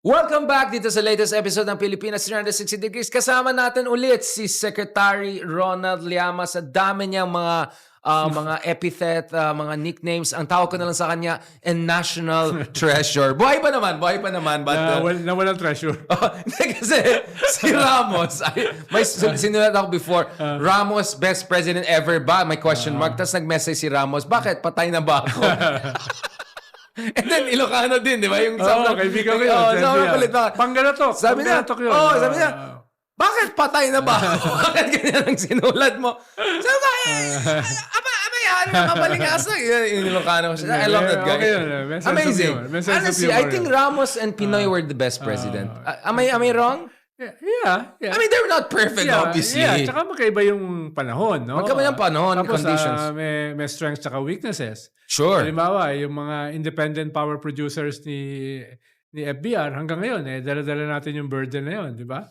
Welcome back dito sa latest episode ng Pilipinas 360 Degrees. Kasama natin ulit si Secretary Ronald Llamas. Sa dami niyang mga epithet, mga nicknames. Ang tawag ko na lang sa kanya, and National Treasure. Buhay pa naman. But, Na walang treasure. Hindi kasi si Ramos, may sinulat ako before, Ramos, best president ever ba? May question mark. Tapos nag-message si Ramos, bakit? Patay na ba ako? And then Ilocano din, di ba? Yung kaibigan ko yun. palit na. Panggalatok. Sabi niya, sabi niya, bakit patay na ba ako? Bakit ganyan ang sinulat mo? Sabi ko, yan, mabalingasa. Yung Ilocano. I love that guy. Amazing. Honestly, I think Ramos and Pinoy were the best president. Am I wrong? Yeah. I mean, they're not perfect, obviously. Yeah, tsaka magkaiba yung panahon, no? Magkaiba yung panahon, tapos, conditions. May strengths tsaka weaknesses. Sure. Halimbawa, yung mga independent power producers ni FBR, hanggang ngayon, dala-dala natin yung burden na yun, di ba?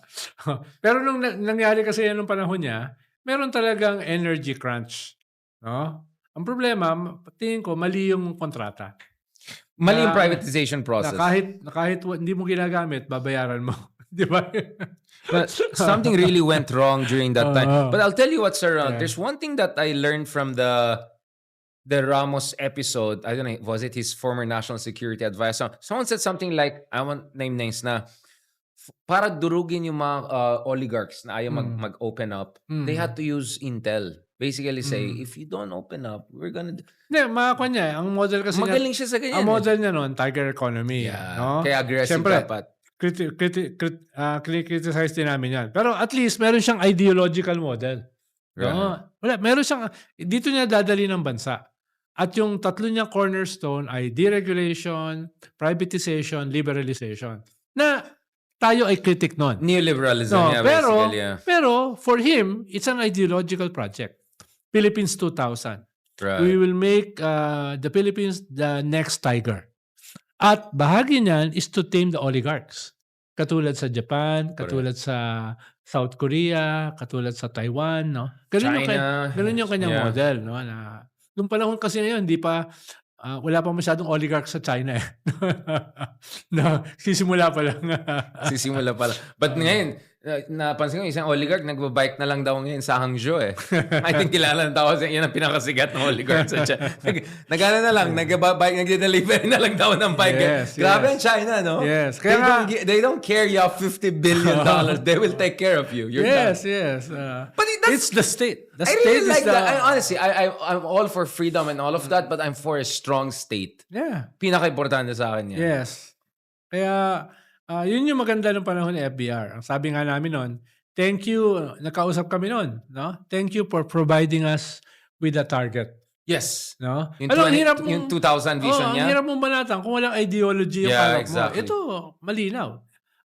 Pero nung nangyari kasi yan nung panahon niya, meron talagang energy crunch. No? Ang problema, tingin ko, mali yung kontrata. Mali yung privatization process. Na kahit hindi mo ginagamit, babayaran mo. Di ba? But something really went wrong during that time. But I'll tell you what, sir. There's one thing that I learned from the Ramos episode. I don't know, was it his former national security advisor? Someone said something like, I won't name names na, para durugin yung mga oligarchs na ayaw mag-open up, they had to use Intel. Basically say, if you don't open up, we're gonna... Hindi, makakuha niya. Ang model kasi magaling siya sa ganyan. Ang model niya noon, tiger economy. Yeah. No? Kaya aggressive Siyempre, dapat. criticize din namin yan. Pero at least, meron siyang ideological model. Right. No? Meron siyang, dito niya dadali ng bansa. At yung tatlo niya cornerstone ay deregulation, privatization, liberalization. Na tayo ay critic nun. Neoliberalism, No, basically. Yeah. pero for him, it's an ideological project. Philippines 2000. Right. We will make the Philippines the next tiger. At bahagi niyan is to tame the oligarchs. Katulad sa Japan, katulad sa South Korea, katulad sa Taiwan, no? Ganun yung kanyang model, no? Na nung panahon kasi na yun, wala pa masyadong oligarchs sa China eh. No, sisimula pa lang. But ngayon, napansin ko, isang oligarch, nagbabike na lang daw ngayon sa Hangzhou eh. I think kilala na tao, yan ang pinakasigat ng oligarch sa China. Nagana na lang, nag-deliver na lang daw ng bike. Yes, Grabe ang China, no? Yes. They don't care you have $50 billion. They will take care of you. You're yes. But it's the state. The I state really like is the... that. Honestly, I'm all for freedom and all of that, but I'm for a strong state. Yeah. Pinaka-importante sa akin yan. Yes. Kaya, yun yung maganda ng panahon ni FBR. Ang sabi nga namin noon, thank you, nakausap kami noon, no? Thank you for providing us with a target. Yes. No? Yung 2000 vision niya. Ang hirap mong banatan kung walang ideology yung exactly. mo. Ito, malinaw.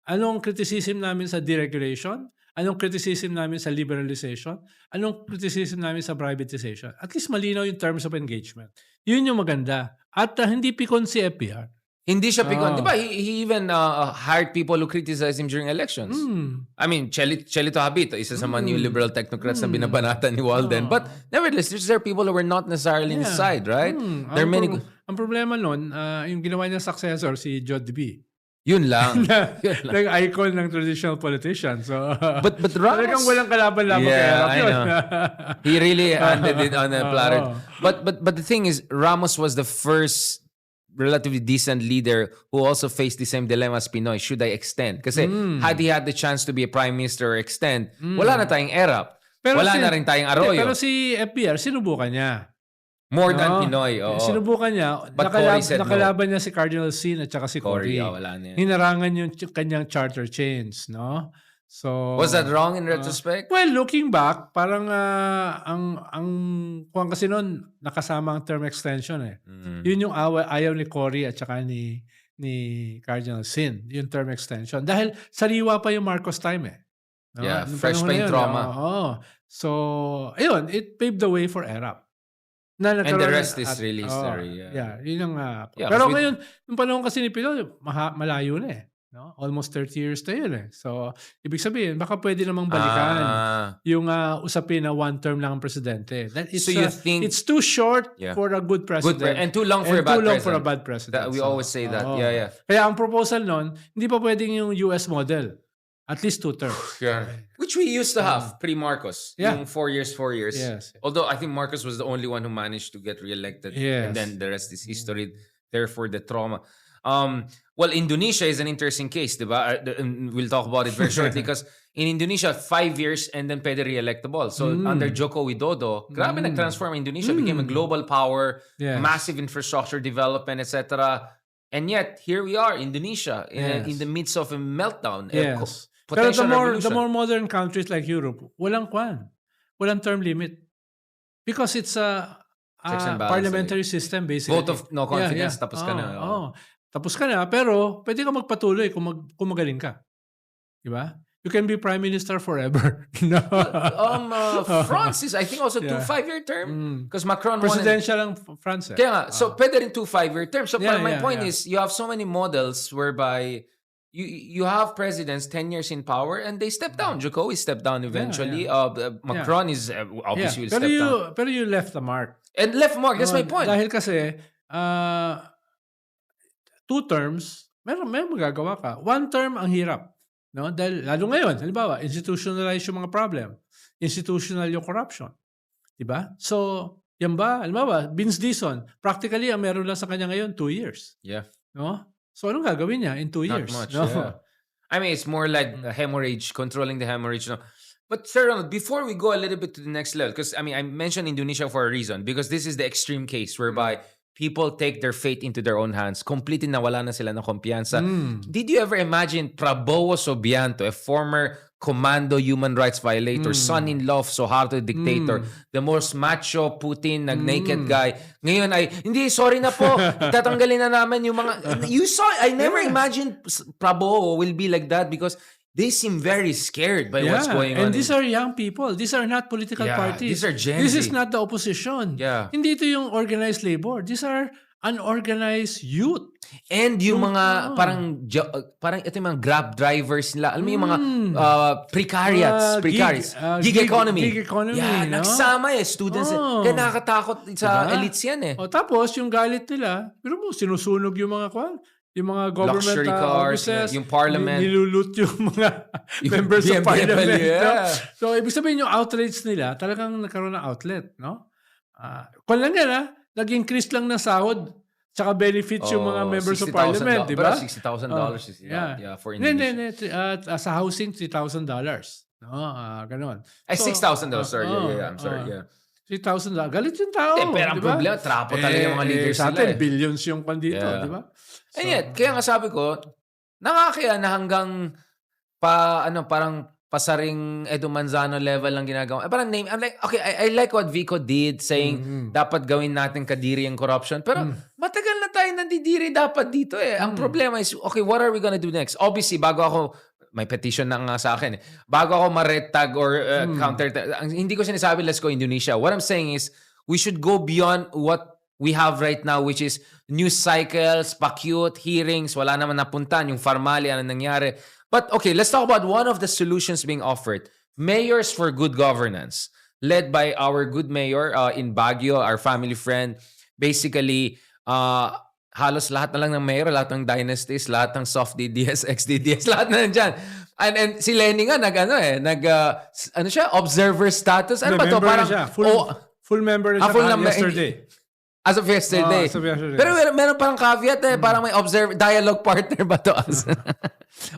Anong criticism namin sa deregulation? Anong criticism namin sa liberalization? Anong criticism namin sa privatization? At least malinaw yung terms of engagement. Yun yung maganda. At hindi pikon si FBR. Hindi siya pikon. Di ba? He even hired people who criticized him during elections. I mean, Chelito Habito, isa sa mga new liberal technocrats na binabanatan ni Walden. But nevertheless, there are people who were not necessarily in his side, right? There are many... Ang problema nun, yung ginawa niyang successor, si Jod B. Yun lang. Nag-icon ng traditional politician. So, but Ramos... Talagang walang kalaban-laban kay Arap yun. He really handed it on a platter. But the thing is, Ramos was the first relatively decent leader who also faced the same dilemma as Pinoy. Should I extend? Kasi had he had the chance to be a prime minister or extend, wala na tayong ERAP. Wala na rin tayong Arroyo. Pero si FBR, sinubukan niya. More than Pinoy. Sinubukan niya. Nakalaban niya si Cardinal Sin at saka si Cory. Wala na yan. Hinarangan yung kanyang charter change, no? So, was that wrong in retrospect? Well, looking back, parang kung kasi noon, nakasama ang term extension eh. Yun yung ayaw ni Cory at saka ni Cardinal Sin, yung term extension. Dahil sariwa pa yung Marcos time eh. No? Yeah, fresh pa yung trauma. So, ayun, it paved the way for ERAP. And the rest is really history. Yeah, yun ang... pero ngayon, yung panahon kasi ni Pinoy, malayo na eh. no? Almost 30 years na yun, eh. So, ibig sabihin baka puwede namang balikan Ah. yung, usapin na one term lang ang presidente. That So you think it's too short Yeah. for a good president and too long for a and bad too long for a president. bad president. We always say that. oo. Yeah. Kaya ang proposal nun, hindi pa puwedeng yung US model. At least 2 terms. Yeah. Which we used to have pre-Marcos. Yeah. Yung 4 years, 4 years. Yes. Although I think Marcos was the only one who managed to get reelected. Yes. And then the rest is history. Therefore, the trauma. Well, Indonesia is an interesting case, diba? We'll talk about it very shortly because in Indonesia, 5 years and then pwede re-electable. So under Joko Widodo, grabe nag-transform Indonesia, became a global power, Yes. massive infrastructure development, etc. And yet, here we are, Indonesia, Yes. in the midst of a meltdown. Yes. Pero Potential the revolution. more modern countries like Europe, walang term limit. Because it's a Checks and balances, parliamentary system basically. Vote of no confidence, tapos ka na. Oo. Tapos ka na, pero pwede ka magpatuloy kung magaling ka. Di ba? You can be prime minister forever. No. France is, I think, also Yeah. 2 5-year term. Because Macron won. Presidential ang France. Kaya nga, so pwede rin 2 5-year term. So Yeah, my yeah, point yeah. is, you have so many models whereby you have presidents 10 years in power and they step down. Jokowi stepped down eventually. Macron is obviously will Pero step down. Pero you left the mark. And left mark, that's my point. Dahil kasi, 2 terms, meron magagawa ka. 1 term ang hirap. No? Dahil lalo ngayon, halimbawa, institutionalize yung mga problem. Institutional yung corruption. Diba? So, yan ba? Halimbawa, Vince Dizon, practically, ang meron lang sa kanya ngayon, 2 years. Yeah. No? So, anong gagawin niya in 2 Not years? much, No? yeah. I mean, it's more like a hemorrhage, controlling the hemorrhage. No? But Sir Ronald, before we go a little bit to the next level, because I mean, I mentioned Indonesia for a reason, because this is the extreme case whereby people take their fate into their own hands. Completely nawala na sila ng kumpiyansa. Did you ever imagine Prabowo Subianto, a former commando human rights violator, son-in-law of Suharto dictator, the most macho Putin, naked guy. Ngayon ay, hindi, sorry na po, tatanggalin na namin yung mga, you saw, I never imagined Prabowo will be like that because they seem very scared by what's going on. And these are young people. These are not political parties. These are Gen This Z. is not the opposition. Yeah. Hindi ito yung organized labor. These are unorganized youth. And yung mga parang ito yung mga Grab drivers nila. Alam mo yung mga precariats. Gig economy. Gig economy. Yeah, no? nagsama students. Kaya nakakatakot sa Diba? elites yan eh. O tapos, yung galit nila, pero mo, sinusunog yung mga yung mga government Luxury cars, offices, yung parliament. Nilulut yung mga members BMW, of parliament. yeah. So, ibig sabihin yung outrage nila, talagang nagkaroon ng outlet. No? Kung lang yan, nag-increase lang ng sahod tsaka benefits yung mga members of parliament, di ba? $60,000 is for Hindi. Indonesia. Sa housing, $3,000. No? Ganon. Ay, $6,000. Sorry. I'm sorry. Yeah. $3,000. Galit yung tao. Pero ang di ba? problema, trapo talaga yung mga leaders sa nila atin, billions yung pandito, Yeah. di ba? And yet, kaya nga sabi ko, nakakaya na hanggang parang pasaring Edo Manzano level lang ginagawa. Parang name, I'm like, okay, I like what Vico did, saying dapat gawin natin kadiri ang corruption. Pero matagal na tayo nandidiri dapat dito eh. Ang problema is, okay, what are we gonna do next? Obviously, bago ako, may petition na nga sa akin eh. Bago ako ma-red tag or counter tag, hindi ko sinasabi, let's go Indonesia. What I'm saying is, we should go beyond what we have right now, which is news cycles, pa-cute, hearings, wala naman napuntan, yung Farmalia, ano nangyari. But okay, let's talk about one of the solutions being offered. Mayors for Good Governance, led by our good mayor in Baguio, our family friend. Basically, halos lahat na lang ng mayor, lahat ng dynasties, lahat ng soft DDS, ex-DDS, lahat na nandyan. And si Lenny nga, observer status. Ano ba to? Parang, siya. Full member na siya yesterday. As of yesterday. Pero meron parang caveat parang may dialogue partner ba to?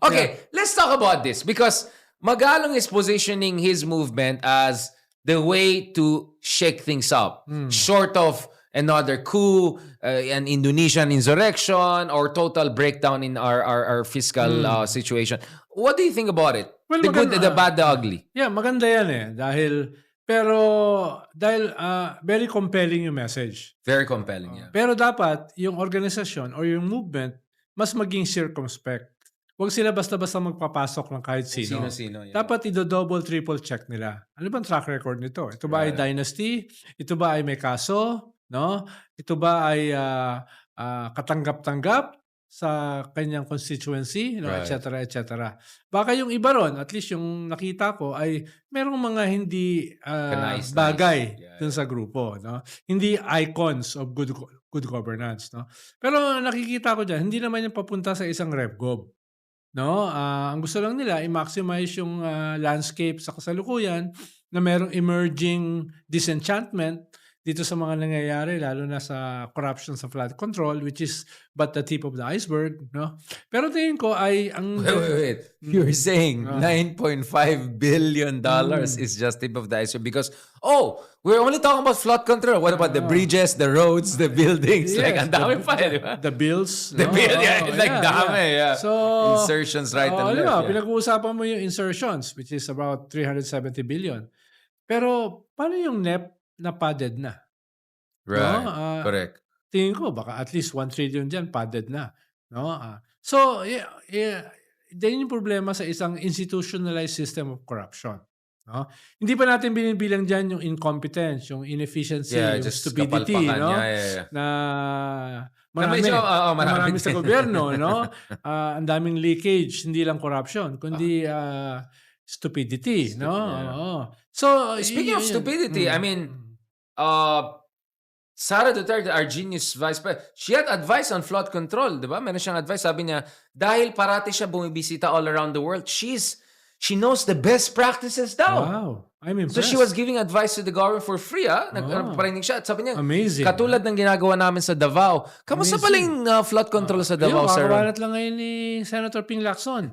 Okay, let's talk about this because Magalong is positioning his movement as the way to shake things up. Short of another coup, an Indonesian insurrection, or total breakdown in our fiscal situation. What do you think about it? Well, The good, the bad, the ugly. Yeah, maganda yan eh. Dahil very compelling yung message. Very compelling, yeah. Pero dapat, yung organisasyon or yung movement, mas maging circumspect. Huwag sila basta-basta magpapasok ng kahit sino. Sino-sino, yeah. Dapat i-double, triple check nila. Ano bang track record nito? Ito ba ay dynasty? Ito ba ay may kaso? No? Ito ba ay katanggap-tanggap? sa kanyang constituency, Right. et cetera, et cetera. Baka yung iba ron, at least yung nakita ko ay merong mga hindi Nice. bagay Yeah, dun sa grupo, no? Hindi icons of good governance, no? Pero nakikita ko diyan, hindi naman yung papunta sa isang RevGov, no? Ang gusto lang nila i-maximize yung landscape sa kasalukuyan na merong emerging disenchantment dito sa mga nangyayari, lalo na sa corruption sa flood control, which is but the tip of the iceberg, no? Pero tingin ko ay ang Wait. You're saying $9.5 billion is just tip of the iceberg because, we're only talking about flood control. What about the bridges, the roads, the buildings? Like, ang dami pa, di ba? the bills, The no? bill, like, dami, yeah. So, Insertions right and di ba, left. Yeah. pinag-uusapan mo yung insertions, which is about 370 billion. Pero, paano yung NEP na padded na? Right. No? Correct. Tingin ko, baka at least 1 trillion dyan, padded na. No? So, yan yung problema sa isang institutionalized system of corruption. No? Hindi pa natin binibilang dyan yung incompetence, yung inefficiency, yung just stupidity, kapalpakan. no? Yeah. Na Marami marami sa gobyerno, no? Ang daming leakage, hindi lang corruption, kundi stupidity, no? Oo. So, Speaking of stupidity, I mean, Sara Duterte, our genius vice president, she had advice on flood control, di ba? Meron siyang advice, sabi niya, dahil parati siya bumibisita all around the world, she knows the best practices daw. Wow. I'm So impressed. she was giving advice to the government for free, Nagpaparinig siya. At sabi niya, Amazing. katulad ng ginagawa namin sa Davao. Kamusta pala yung flood control sa Davao, sir? Kakawalat lang ngayon ni Senator Ping Lacson.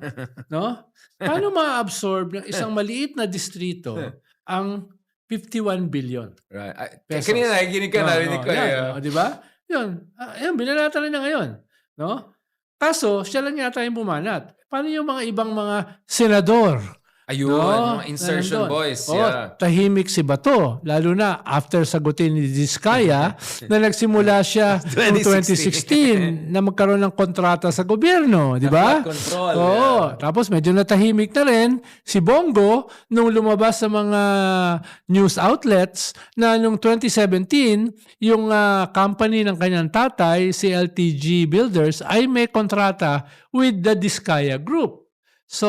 No? Paano ma-absorb ng isang maliit na distrito ang 51 billion? Right. Pesos. Kanina nakikinig ka, narinig ko. Yan, di ba? Yun. Yan, binalata rin na ngayon. No? Kaso, siya lang yata yung bumanat. Paano yung mga ibang mga senador? Ayun, No? mga insertion Nandun. boys. Oh, Yeah. tahimik si Bato. Lalo na after sagutin ni Diskaya na nagsimula siya noong 2016 na magkaroon ng kontrata sa gobyerno. Di ba? Flood control. Oo. Tapos medyo natahimik na rin si Bongo nung lumabas sa mga news outlets na noong 2017, yung company ng kanyang tatay, si LTG Builders, ay may kontrata with the Diskaya Group. So,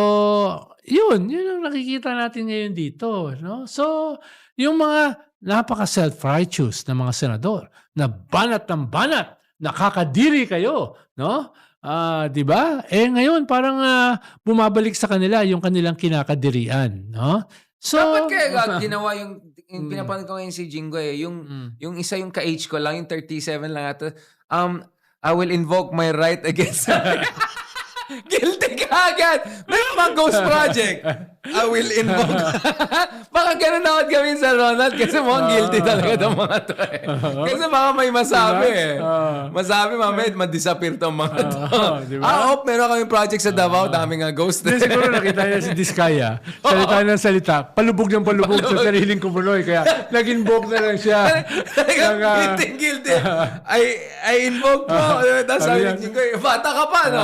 yun ang nakikita natin ngayon dito, no? So, yung mga napaka self-righteous na mga senador na banat ng banat, nakakadiri kayo, no? 'Di ba? Ngayon parang bumabalik sa kanila yung kanilang kinakadirian, no? So, Dapat kaya ginawa yung pinapanood ko ngayon si Jinggoy, yung isa yung ka-age ko lang, yung 37 lang ata. I will invoke my right against Guilty ka agad. May mga ghost project. I will invoke. Baka ganun ako gawin sa Ronald kasi mukhang guilty talaga ng mga to eh. Kasi baka may masabi eh. Masabi mamaya, ma-disappear tong mga to. Diba? Meron kaming project sa Davao, dami nga ghost. Hindi, siguro nakita niya si Diskaya. Salita ng salita. Palubog ng palubog sa sariling kumuloy. Kaya nag-invoke na lang siya. Guilty. I invoke mo. Tapos sabi ni Jinggoy, bata ka pa. No?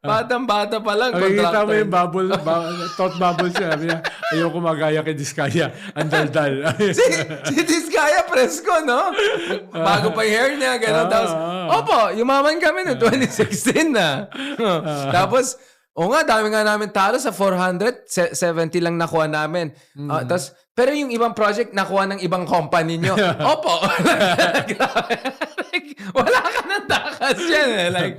Batang-bata pa lang. Nakikita mo yung thought bubble siya. Sabi niya, ayoko magaya kay Diskaya. Ang daldal. si Diskaya presko, no? Bago pa yung hair niya, gano'n. Tapos, yumaman kami noong 2016 na. Tapos, dami nga namin talo sa 470 lang nakuha namin. Tapos, pero yung ibang project, nakuha ng ibang company nyo. Wala ka ng takas yan eh. Like,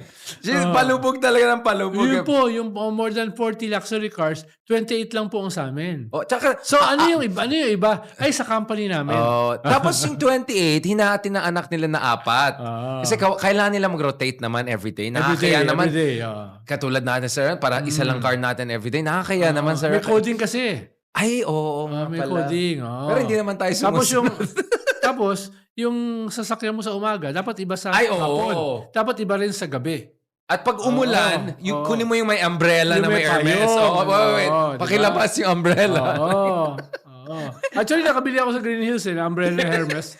palubog talaga ng palubog. Yun po, yung more than 40 luxury cars, 28 lang po ang sa amin. Tsaka, So, ano yung iba? Ay, sa company namin. tapos yung 28, hinahati ng anak nila na 4. Kasi kailangan nila mag-rotate naman everyday. Nakakaya naman. Everyday. Katulad natin, sir, para isa lang car natin everyday. Nakakaya naman, sir. May coding kasi. Ay, oo. May pala. coding. Pero hindi naman tayo sumusunod. Tapos, yung sasakyan mo sa umaga, dapat iba sa Ay, oo. hapon. Dapat iba rin sa gabi. At pag umulan, kunin mo yung may umbrella Yung na may may Hermes. payong. Wait. Diba? Pakilabas yung umbrella. Actually, nakabili ako sa Green Hills na umbrella ng Hermes.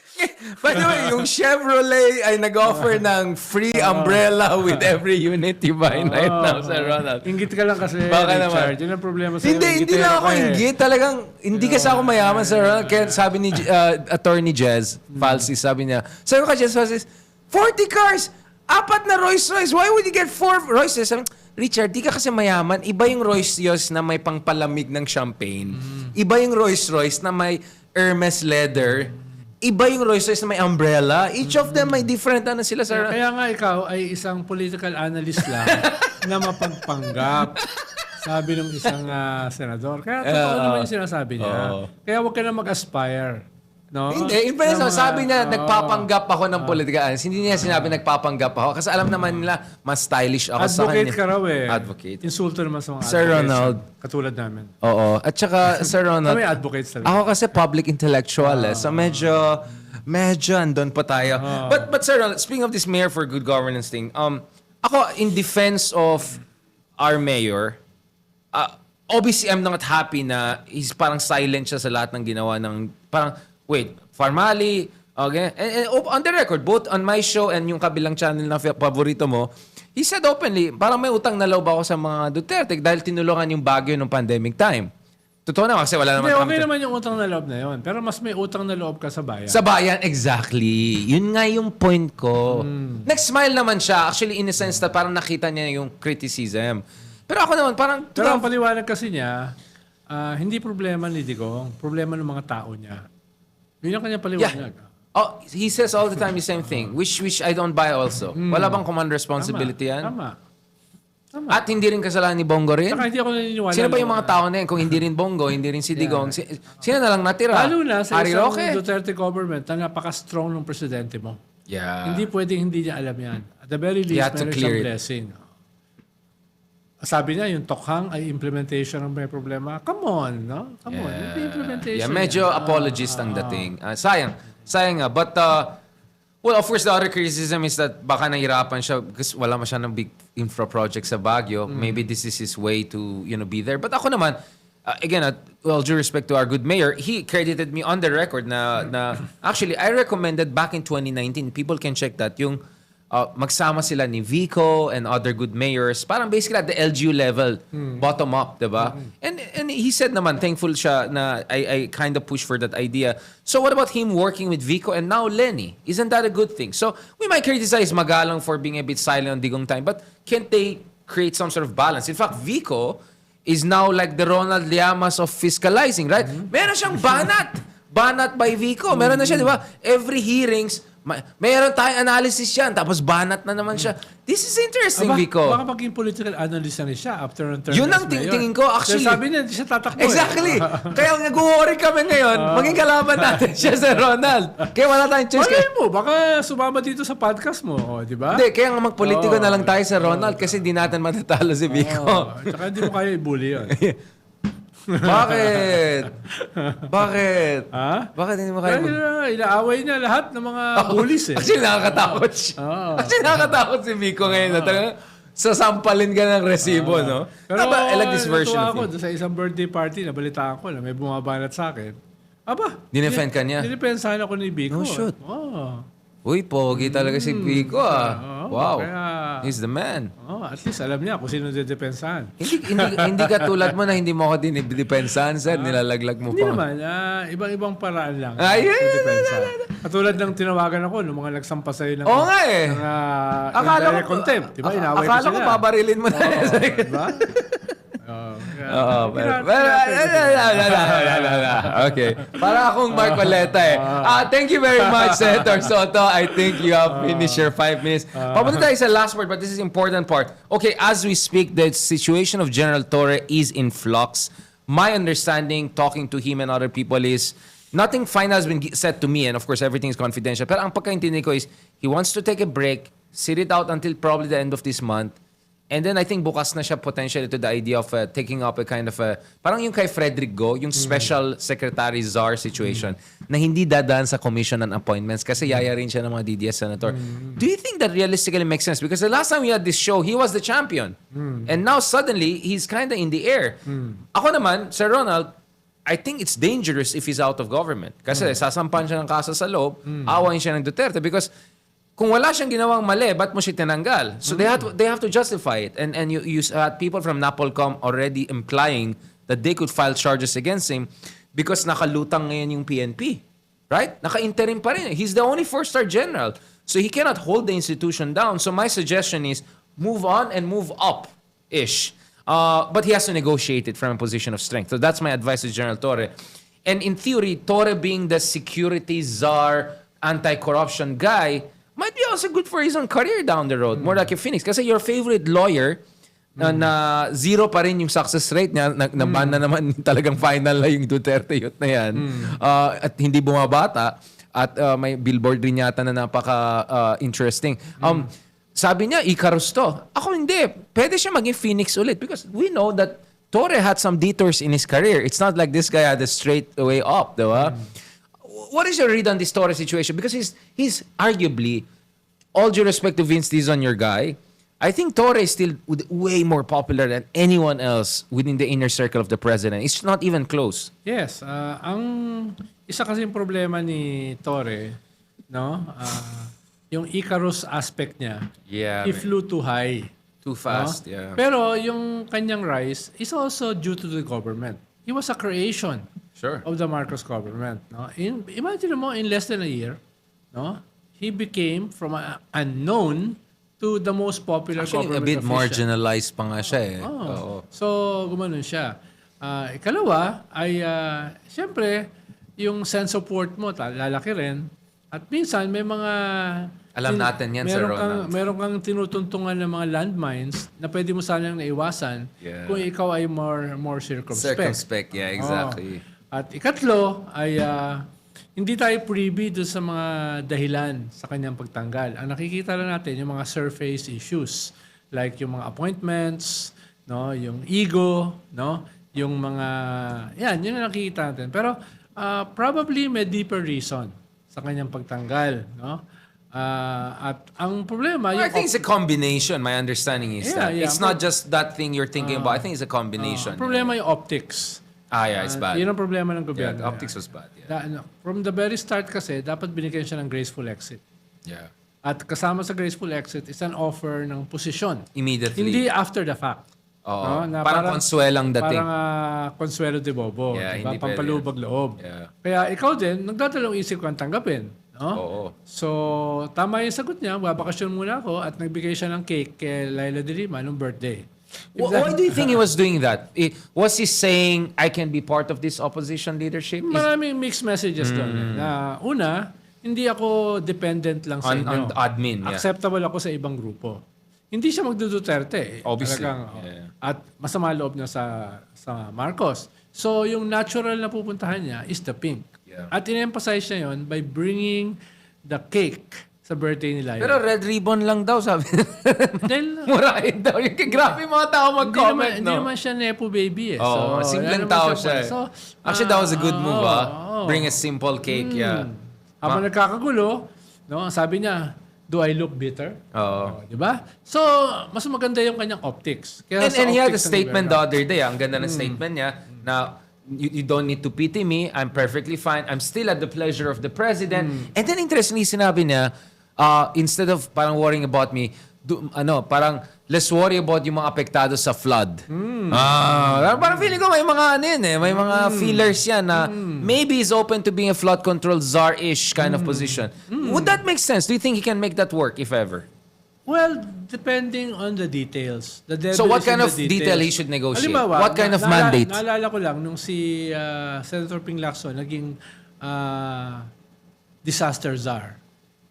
By the way, yung Chevrolet ay nag-offer ng free umbrella with every unit you buy right now, Sir Ronald. Inggit ka lang kasi, Baka Richard. Yun ang problema sa'yo. Hindi lang ako inggit. Talagang, hindi kasi ako mayaman, Sir Ronald. Kaya sabi ni Attorney Jez Falsi, sabi niya, sabi ko kay Jez Falsi, 40 cars! 4 na Rolls-Royce. Why would you get 4 Royces? Sabi, Richard, di ka kasi mayaman. Iba yung Rolls-Royce na may pangpalamig ng champagne. Iba yung Rolls-Royce na may Hermes leather. Iba yung Rolls-Royce na may umbrella. Each of them may different ano sila sa... Kaya nga ikaw ay isang political analyst lang na mapagpanggap. Sabi ng isang senador. Kaya totoo naman yung sinasabi niya. Kaya huwag ka na mag-aspire. No? Hindi. In fairness, sabi niya, nagpapanggap ako ng political analyst. Hindi niya sinabi nagpapanggap ako. Kasi alam naman nila, mas stylish ako sa kanya. Advocate ka raw eh. Advocate. Insulto naman sa mga Sir advocates. Ronald. Katulad namin. Oo. At saka, Sir Ronald, Kami advocates talaga. ako kasi public intellectual so medyo andun pa tayo. But Sir Ronald, speaking of this mayor for good governance thing, ako in defense of our mayor, obviously I'm not happy na he's parang silent siya sa lahat ng ginawa ng parang formally, okay? And on the record, both on my show and yung kabilang channel na paborito mo, he said openly, parang may utang na loob ako sa mga Duterte dahil tinulungan yung Baguio nung pandemic time. Totoo naman kasi wala naman Hindi, kami. okay naman yung utang na loob na yun. Pero mas may utang na loob ka sa bayan. Sa bayan, exactly. Yun nga yung point ko. Nag-smile naman siya. Actually, in a sense na parang nakita niya yung criticism. Pero ako naman, parang... Pero ang paliwanag kasi niya, hindi problema ni Digong. Problema ng mga tao niya. Yun yung kanyang paliwanag. Oh, he says all the time the same thing, which I don't buy also. Wala bang command responsibility yan? Tama. At hindi rin kasalanan ni Bongo rin? Saka hindi ako naniniwala. Sino ba yung mga tao na yan? Kung hindi rin Bongo, hindi rin si Digong, sino na lang natira? Lalo na sa Harry isang Roque? Duterte government na napaka-strong ng presidente mo. Yeah. Hindi pwedeng hindi niya alam yan. At the very least, You have to meron clear siyang it. blessing. Sabi niya, yung tokhang ay implementation ng may problema. Come on, no? Come on. Yung implementation. Yeah, medyo apologist ang dating. Sayang nga. But, well, of course, the other criticism is that baka nahirapan siya because wala masyadong big infra project sa Baguio. Maybe this is his way to, be there. But ako naman, again, well, due respect to our good mayor, he credited me on the record na actually, I recommended back in 2019, people can check that, yung magsama sila ni Vico and other good mayors, parang basically at the LGU level, bottom up, diba? And he said naman, thankful siya na I kind of pushed for that idea. So what about him working with Vico and now Lenny? Isn't that a good thing? So we might criticize Magalang for being a bit silent on Digong time, but can't they create some sort of balance? In fact, Vico is now like the Ronald Llamas of fiscalizing, right? Meron siyang banat. Banat by Vico. Meron na siya, di ba? Every hearings, mayroon tayong analysis yan, tapos banat na naman siya. This is interesting, Vico. Baka maging political analyst na rin siya after ng term. Yun ang tingin ko, actually. Sabi niya, hindi siya tatakbo. Exactly. Kaya nag-worry kami ngayon, maging kalaban natin siya sa Ronald. Kaya wala tayong choice. Malay mo, baka sumama dito sa podcast mo, di ba? Hindi, kaya nga magpolitiko na lang tayo sa Ronald kasi di natin matatalo si Vico. Tsaka hindi mo kaya i-bully yun. Bakit? Bakit? Ha? Bakit hindi mo kaya Inaaway niya lahat ng mga bullies eh. Actually, nakakatakot siya. Actually, nakakatakot si Vico ngayon. Talagang sasampalin ka ng resibo, no? Pero I like this version of ako him. sa isang birthday party, nabalitaan ko na may bumabanat sa akin. Aba, Dinefend ka niya? Dinipensahan ako ni Vico. Oh, shoot. Oh. Uy, pogi talaga si Vico, Wow. Kaya, He's the man. at least alam niya kung sino didepensahan. Hindi ka tulad mo na hindi mo ako dinidepensahan, sir. Nilalaglag mo Hindi pa. naman, ibang-ibang paraan lang. Ay, Katulad ng tinawagan ako, ng mga nagsampa sa'yo ng, Oo nga eh. ng Akala indirect contempt. Diba? Inaway Akala ko sila. babarilin mo na. Diba? Okay. Para akong Marcoleta eh. Thank you very much, Senator Soto. I think you have finished your 5 minutes. Papunta tayo sa last word, but this is important part. Okay, as we speak, the situation of General Torre is in flux. My understanding, talking to him and other people, is nothing final has been said to me, and of course, everything is confidential. Pero ang pagkaintindi ko is, he wants to take a break, sit it out until probably the end of this month, and then I think bukas na siya potentially to the idea of taking up a kind of parang yung kay Frederick Go, yung special secretary czar situation na hindi dadaan sa commission and appointments kasi yayarin siya ng mga DDS senator. Do you think that realistically makes sense? Because the last time we had this show, he was the champion. And now suddenly, he's kind of in the air. Ako naman, Sir Ronald, I think it's dangerous if he's out of government. Kasi sasampan siya ng kaso sa loob, awayin siya ng Duterte because kung wala siyang ginawang mali, ba't mo siya tinanggal? So they have to justify it. And you had people from Napolcom already implying that they could file charges against him because nakalutang ngayon yung PNP. Right? Naka-interim pa rin. He's the only 4-star general. So he cannot hold the institution down. So my suggestion is move on and move up-ish. But he has to negotiate it from a position of strength. So that's my advice to General Torre. And in theory, Torre being the security czar, anti-corruption guy, might be also good for his own career down the road. More like a Phoenix. Kasi your favorite lawyer, na zero pa rin yung success rate niya, na-ban na naman talagang final na yung Duterte youth na yan, at hindi bumabata, at may billboard rin yata na napaka-interesting. Sabi niya, Icarus to. Ako hindi. Pwede siya maging Phoenix ulit because we know that Torre had some detours in his career. It's not like this guy had a straight way up, diba? What is your read on this Torre situation? Because he's arguably, all due respect to Vince Dizon, your guy, I think Torre is still way more popular than anyone else within the inner circle of the president. It's not even close. Yes. Ang isa kasing problema ni Torre, no? Yung Icarus aspect niya, he flew too high. Too fast, no? yeah. Pero yung kanyang rise is also due to the government. He was a creation of the Marcos government. No? Imagine mo, in less than a year, no, he became from an unknown to the most popular Actually, government a bit official. marginalized pa nga siya eh. Oo. So, gumanon siya. Ikalawa ay, siyempre, yung sense of worth mo, lalaki rin. At minsan, may mga... Alam natin yan, Sir Ronald. Meron kang tinutuntungan ng mga landmines na pwede mo sanang naiwasan kung ikaw ay more circumspect. Circumspect, yeah, exactly. At ikatlo ay hindi tayo privy doon sa mga dahilan sa kanyang pagtanggal. Ang nakikita lang natin yung mga surface issues like yung mga appointments, no, yung ego, no, yung mga yun ang nakikita natin. Pero probably may deeper reason sa kanyang pagtanggal, no? At ang problema... Well, I think it's a combination. My understanding is that. It's not just that thing you're thinking about. I think it's a combination. Problema yung optics. It's bad. Yun ang problema ng gobyerno. Yeah, the optics was bad. Yeah. From the very start kasi, dapat binigyan siya ng graceful exit. Yeah. At kasama sa graceful exit is an offer ng posisyon. Immediately. Hindi after the fact. Oo. No? Parang konsuelang dating. Parang consuelo de bobo. Yeah, diba? hindi Pampalubag loob. Yeah. Kaya ikaw din, nagdadalawang isip kang tanggapin. No? Oo. So, tama yung sagot niya. Babakasyon muna ako at nagbigay siya ng cake kay Laila de Lima nung birthday. Why do you think he was doing that? Was he saying, I can be part of this opposition leadership? Maraming mixed messages doon. Na una, hindi ako dependent lang sa inyo. On admin, yeah. Acceptable ako sa ibang grupo. Hindi siya magduduterte. Obviously. At masama loob niya sa Marcos. So, yung natural na pupuntahan niya is the pink. Yeah. At in-emphasize niya yon by bringing the cake sa birthday nila. Pero red ribbon lang daw, sabi. Dahil, Murahin daw. Grabe mga tao mag-comment, hindi naman siya nepo baby eh. Oh, So, simpleng yan naman tao siya. siya. So, Actually, that was a good move, oo. Bring a simple cake, yeah. Habang nagkakagulo, no, sabi niya, do I look bitter? Oo. Di ba? So, mas maganda yung kanyang optics. Kaya And he had a optics ng statement the gobyerno. other day. Ang ganda ng statement niya na you don't need to pity me. I'm perfectly fine. I'm still at the pleasure of the president. And then interestingly, sinabi niya, instead of parang worrying about me, parang let's worry about yung mga apektado sa flood. Parang feeling ko may mga may mga feelers yan na maybe he's open to being a flood control czar-ish kind of position. Would that make sense? Do you think he can make that work, if ever? Well, depending on the details. The devil So what is kind in of the details. detail he should negotiate? Halimbawa, What kind of mandate? Naalala ko lang, nung si Senator Ping Lacson naging disaster czar.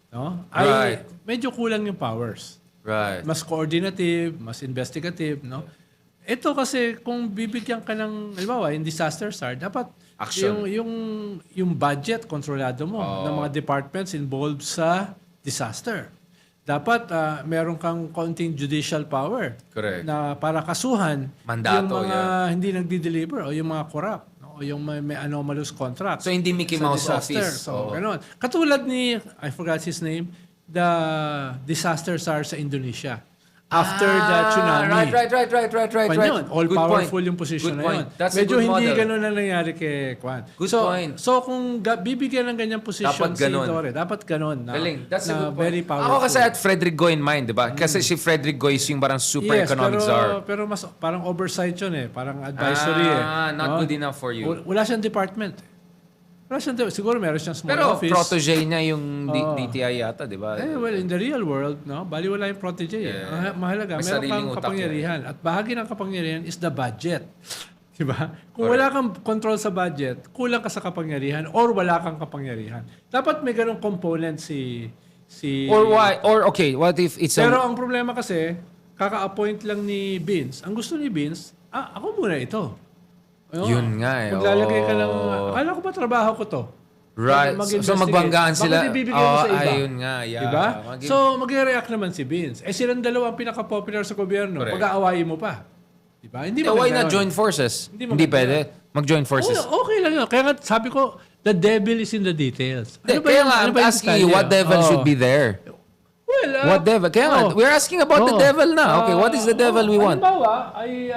No? Right. Medyo kulang yung powers. Right. Mas coordinative, mas investigative. No? Ito kasi, kung bibigyan ka ng, halimbawa, yung disaster czar, dapat Action. yung budget, kontrolado mo ng mga departments involved sa disaster. Dapat meron kang konting judicial power. Correct. Na para kasuhan Mandato, yung mga hindi nagdi-deliver o yung mga corrupt o yung may anomalous contract. So hindi Mickey sa Mouse disaster. office. So, ganun. Katulad ni, I forgot his name, the disaster czar sa Indonesia. After the tsunami. Right. Yun. All Good powerful point. yung position Good na point. yun. That's a Medyo good hindi model. ganun na nangyari kay Kwan. Good point. So kung bibigyan ng ganyang position Dapat si ganun. Torre, dapat ganun. Na, Galing. That's a na good point. very powerful. Ako kasi at Frederick Goy in mind, di ba? Kasi si Frederick Goy is yung parang super economic czar. Pero mas parang oversight yun eh. Parang advisory Not good enough for you. Wala siyang department. siguro meron siyang small Pero office. protege niya yung Oo. DTI yata, di ba? Well, in the real world, no, baliwala yung protege. Yeah. Mahalaga, May meron sariling kang utak kapangyarihan. At bahagi ng kapangyarihan is the budget. Diba? Kung wala kang control sa budget, kulang ka sa kapangyarihan or wala kang kapangyarihan. Dapat may ganong component si... Or why? Or okay, what if it's Pero ang problema kasi, kaka-appoint lang ni Vince. Ang gusto ni Vince, ako muna ito. Yun nga eh. Maglalagay ka ng... Akala ko ba trabaho ko to? Right. So magbanggaan sila. Bakit ibibigay mo sa iba? Ayun nga. Yeah. Diba? So, mag-react naman si Vince. Silang dalawa ang pinaka-popular sa gobyerno. Correct. Pag-aawayin mo pa. Diba? Hindi why maganda not yun. join forces? Hindi Hindi maganda pwede. Mag-join forces. Okay lang yun. Kaya nga sabi ko, the devil is in the details. Kaya nga, I'm asking you, what devil should be there? Well, What devil? Kaya nga, we're asking about the devil na. Okay, what is the devil we want? Halimbawa, ay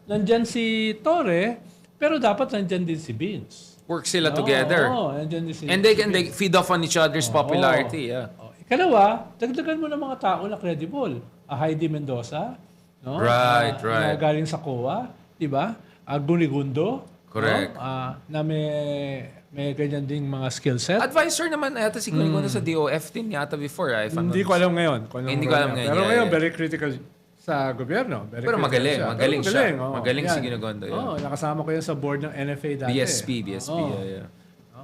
nandyan si Torre, pero dapat nandyan din si Vince. Work sila together. Nandyan din si And they feed off on each other's popularity. Yeah. Ikalawa, dagdagan mo ng mga tao na credible. Heidi Mendoza, no? Right. Na galing sa COA, di ba? Gunigundo. Correct. No? Na may ganyan ding mga skill set. Advisor naman yata si Gunigundo sa DOF din yata before. Hindi ko alam ngayon. Hindi ko alam ngayon. Pero Yeah, ngayon, yeah. very critical sa gobyerno. Very Pero critical magaling. siya. Magaling Pero siya. oo. Magaling si Yan. Gunigundo. Yeah. Nakasama ko yan sa board ng NFA dati. BSP. Oo. Yeah.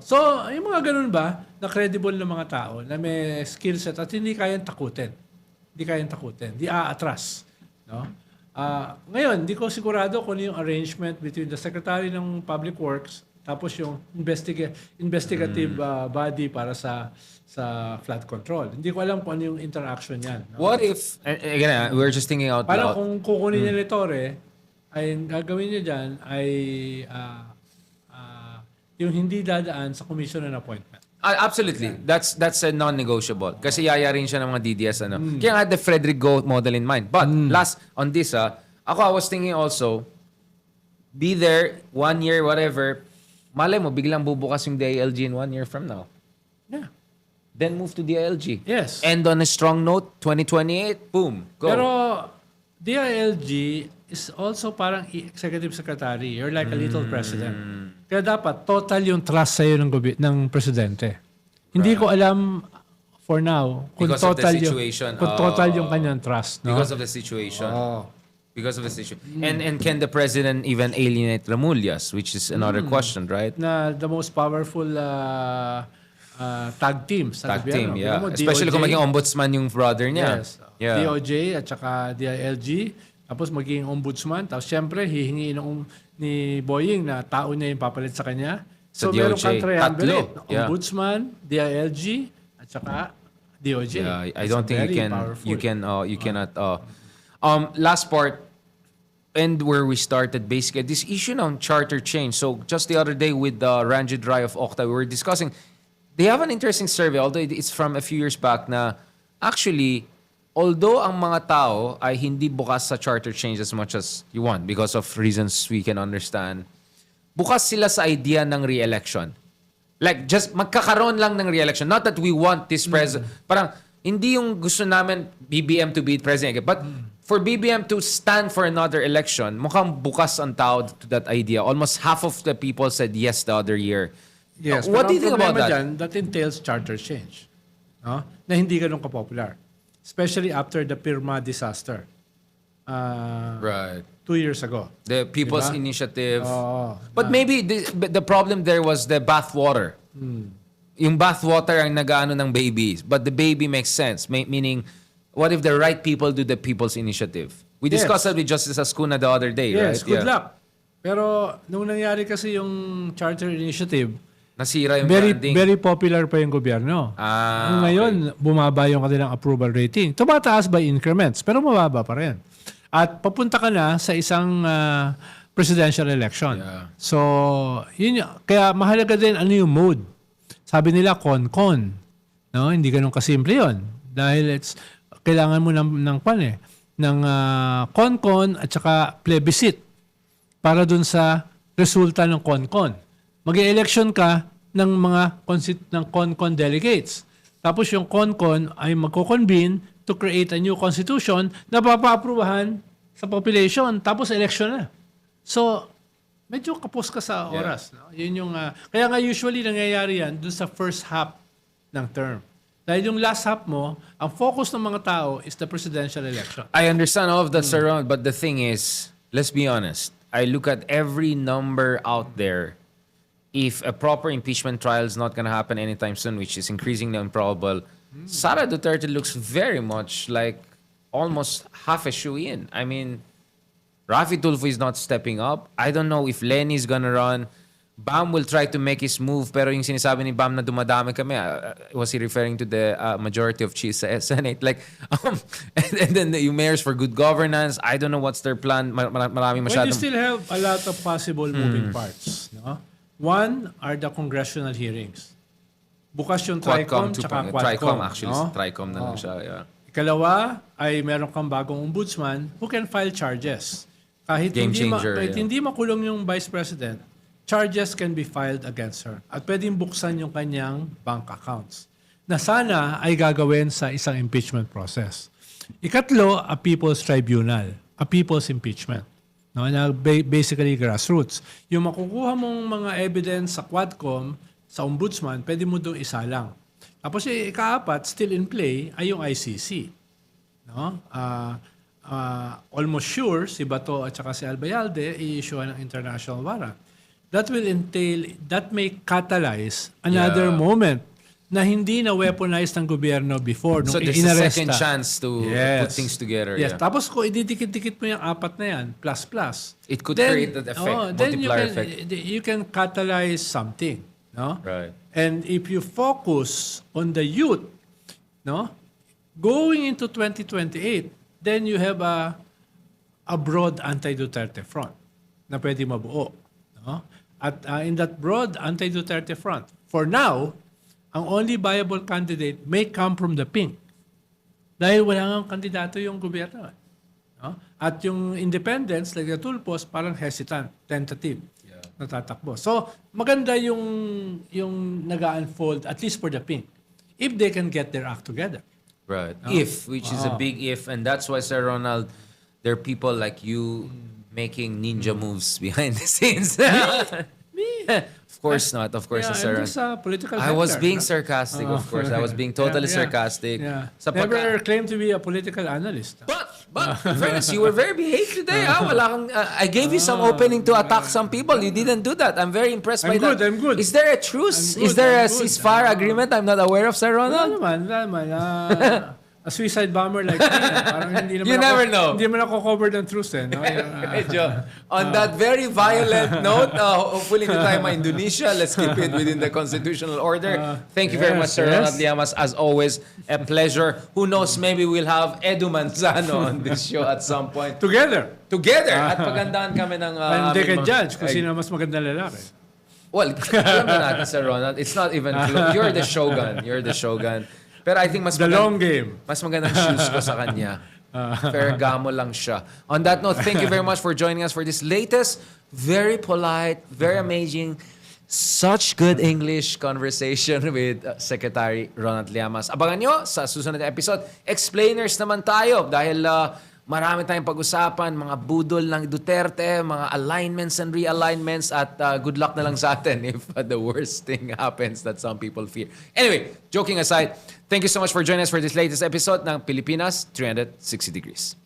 So, yung mga ganun ba, na credible na mga tao, na may skill set at hindi kayang takutin. Hindi aatras. No? Ngayon, hindi ko sigurado kung ano yung arrangement between the Secretary ng Public Works tapos yung investigative body para sa flood control. Hindi ko alam kung ano yung interaction yan. No? What if, again, we're just thinking out Parang loud. kung kukunin niya ni Torre, ay gagawin niya dyan ay yung hindi dadaan sa commission and appointment. Absolutely. That's a non-negotiable. Kasi yayarin siya ng mga DDS. Kaya nga had the Frederick Goat model in mind. But last on this, I was thinking also, be there 1 year, whatever. Malay mo, biglang bubukas yung DILG in 1 year from now. Yeah. Then move to DILG. Yes. End on a strong note, 2028, boom, go. Pero DILG is also parang executive secretary. You're like a little president. Kaya dapat total yung trust sa'yo ng presidente. Hindi ko alam for now kung Because of the total situation. kung total yung kanyang trust. No? Because of the situation. Because of the situation. And can the president even alienate Ramullas, which is another question, right? Na the most powerful tag team sa Tag team, gobyerno. yeah. Tignan mo, Especially kung DOJ, maging ombudsman yung brother niya. Yes. Yeah. DOJ at saka DILG. Tapos maging ombudsman. Tapos syempre, hihingi ni Boying na tao niya yung papalit sa kanya. Sa So meron DOJ. kang triumvirate. Tatlo. Yeah. Ombudsman, DILG, at saka DOJ. Yeah, I It's don't think very powerful. you cannot last part and where we started basically this issue on charter change. So just the other day with Ranjit Rai of Okta, we were discussing they have an interesting survey, although it's from a few years back na actually although ang mga tao ay hindi bukas sa charter change as much as you want because of reasons we can understand, bukas sila sa idea ng re-election. Like, just magkakaroon lang ng re-election. Not that we want this president. Parang, hindi yung gusto namin BBM to be president. But for BBM to stand for another election, mukhang bukas ang tao to that idea. Almost half of the people said yes the other year. Yes, What pero do you ang think about problema that? dyan, that entails charter change. No? Na hindi ganun ka-popular. Especially after the Pirma disaster. Right. 2 years ago. The People's Diba? Initiative. Oo. But maybe the problem there was the bathwater. Yung bathwater ang nag-ano ng babies. But the baby makes sense. Meaning, what if the right people do the People's Initiative? We discussed that with Justice Ascuna the other day, right? Yes, good luck. Pero nung nangyari kasi yung charter initiative, Nasira yung very branding. very popular pa yung gobyerno. Ngayon, bumaba yung kanilang approval rating. Tumataas by increments, pero mababa pa rin. At papunta ka na sa isang presidential election. Yeah. So, yun yun. Kaya mahalaga din ano yung mode. Sabi nila, con-con. No? Hindi ganun kasimple yun. Dahil kailangan mo ng con-con at saka plebiscite para dun sa resulta ng con-con. Mag-election ka ng mga ng con-con delegates. Tapos yung con-con ay magko-convene to create a new constitution na papa-aprubahan sa population. Tapos election na. So, medyo kapos ka sa Yeah. oras. No? Yun yung, kaya nga usually nangyayari yan dun sa first half ng term. Dahil yung last half mo, ang focus ng mga tao is the presidential election. I understand all of that, Sir Ron, but the thing is, let's be honest. I look at every number out there. If a proper impeachment trial is not going to happen anytime soon, which is increasingly improbable, Sara Duterte looks very much like almost half a shoe-in. I mean, Rafi Tulfo is not stepping up. I don't know if Lenny is gonna run. Bam will try to make his move, pero yung sinasabi ni Bam na dumadami kami, was he referring to the majority of chiefs sa Senate? Like, and then yung mayors for good governance, I don't know what's their plan. Marami Well, masyadong... you still have a lot of possible moving parts. No? One are the congressional hearings. Bukas yung TRICOM tsaka Quadcom. TRICOM actually. No? TRICOM na lang siya. Yeah. Ikalawa ay meron kang bagong ombudsman who can file charges. Kahit Game changer, kahit yeah. hindi makulong yung vice president, charges can be filed against her. At pwedeng buksan yung kanyang bank accounts. Na sana ay gagawin sa isang impeachment process. Ikatlo, a people's tribunal. A people's impeachment. No, na basically grassroots. Yung makukuha mong mga evidence sa Quadcom, sa ombudsman, pwede mo doon isalang. Tapos yung ikaapat, still in play, ay yung ICC. No? Almost sure, si Bato at saka si Albayalde, i-issue ng international warrant. That will entail, that may catalyze another Yeah. moment na hindi na weaponized ng gobyerno before. Nung So there's a inaresta. second chance to put things together. Yes. Yeah. Tapos kung ididikit-dikit mo yung apat na yan, plus. It could create that effect, then multiplier effect. you can catalyze something. No? Right. And if you focus on the youth, no, going into 2028, then you have a broad anti-Duterte front na pwede mabuo. No? At in that broad anti-Duterte front, for now, ang only viable candidate may come from the pink. Dahil wala nga kandidato yung gobyerno. No? At yung independents, like the Tulfos, parang hesitant, tentative. Natatakbo. So, maganda yung nag-unfold, at least for the pink, if they can get their act together. Right. If, which is a big if. And that's why, Sir Ronald, there are people like you making ninja moves behind the scenes. Me? Of course not. Of course, Yeah, Sir I'm Ronald. just a political I was hacker, being no? sarcastic, of course. I was being totally sarcastic. Yeah. Sa Never claimed to be a political analyst. But in fairness, you were very behaved today. Wala kang, I gave you some opening to attack some people. You didn't do that. I'm very impressed by that. I'm good. Is there a truce? I'm good, Is there a I'm good. ceasefire agreement I'm not aware of, Sir Wala Ronald? naman. A suicide bomber like me. Parang hindi naman You never know. Hindi naman ako covered ng truth. No? Medyo, on that very violent note, hopefully hindi tayo ma-Indonesia. Let's keep it within the constitutional order. Thank you very much, Sir Ronald Llamas. As always, a pleasure. Who knows, maybe we'll have Edu Manzano on this show at some point. Together. At pagandaan kami ng... And they can aming mga- judge kung sino mas maganda lalaki. Well, alam na natin, Sir Ronald. It's not even close. You're the shogun. Pero I think mas The long game. Mas magandang shoes ko sa kanya. Ferragamo lang siya. On that note, thank you very much for joining us for this latest, very polite, very amazing, such good English conversation with Secretary Ronald Llamas. Abangan nyo sa susunod na episode. Explainers naman tayo dahil marami tayong pag-usapan, mga budol ng Duterte, mga alignments and realignments, at good luck na lang sa atin if the worst thing happens that some people fear. Anyway, joking aside, thank you so much for joining us for this latest episode ng Pilipinas 360 Degrees.